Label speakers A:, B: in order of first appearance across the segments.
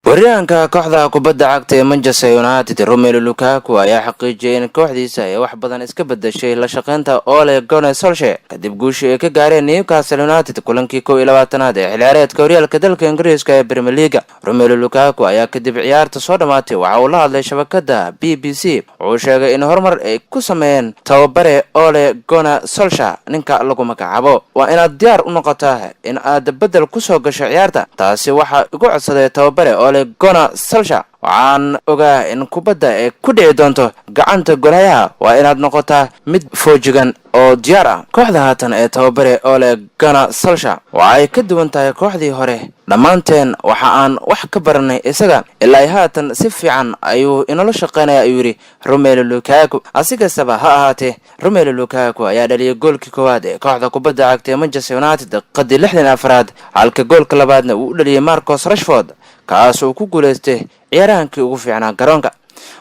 A: Waryaanka kooxda kubadda cagta ee Manchester United Romelu Lukaku ayaa xaqiijiyay in kooxdiisa ay wax badan iska bedeshay la shaqeynta Ole Gunnar Solskjaer kadib guushii ay ka gaareen Newcastle United kulankii 21aad ee xil ciyaareedka horyaalka dalka Ingiriiska ee Premier League. Romelu Lukaku ayaa kadib ciyaarta soo dhamaatay waxa uu la hadlay shabakadda BBC oo sheegay in horumar ay ku sameeyeen tababare Ole Gunnar Solskjaer ninka lagu magacaabo waa inaad diyaar u noqotaa in aad bedel ku soo gasho ciyaarta. Taasi waxa ugu codsaday tababare Ole Gunnar Solskjaer waxaan ogaa in kubadda ay ku dhici doonto gacanta golayaha waa inaad noqotaa mid foojigan oo diyaar ah. Kooxda haatan ee tababare Ole Gunnar Solskjaer waxay ka duwan tahay kooxdii hore dhammaanteen waxa aan wax ka baranay isaga ilaa haatan si fiican ayuu inala shaqeynaya ayuu yiri Romelu Lukaku. Asigastaba ha ahaatee Romelu Lukaku ayaa dhaliyay goolkii koowaad ee kooxda kubadda cagta ee Manchester United qadii 64 halka goolka labaadna uu dhaliyay Marcus Rashford kaas oo ku guuleystay ciyaarahankii ugu fiicnaa garoonka.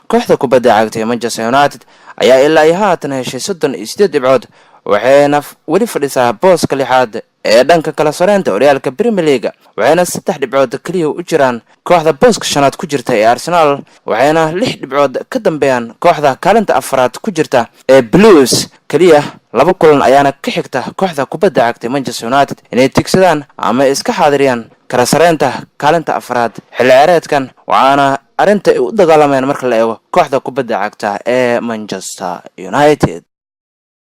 A: Kooxda kubadda cagta ee Manchester United ayaa ilaa haatan heshay 38 dhibcood waxayna weli fadhisaa booska lixaad ee dhanka kala sareynta horyaalka Premier League waxayna 3 dhibcood kaliya u jiraan kooxda booska shanaad ku jirta ee Arsenal waxayna 6 dhibcood ka dambeeyaan kooxda kaalinta afraad ku jirta ee Blues kaliya 2 kulan ayaana ka xigta kooxda kubadda cagta ee Manchester United inay tigsadaan ama iska xaadiriyaan kala sareynta kaalinta afraad xil ciyaareedkan waxaana arinta u dagaalameen marka la eego kooxda kubadda cagta ee Manchester United.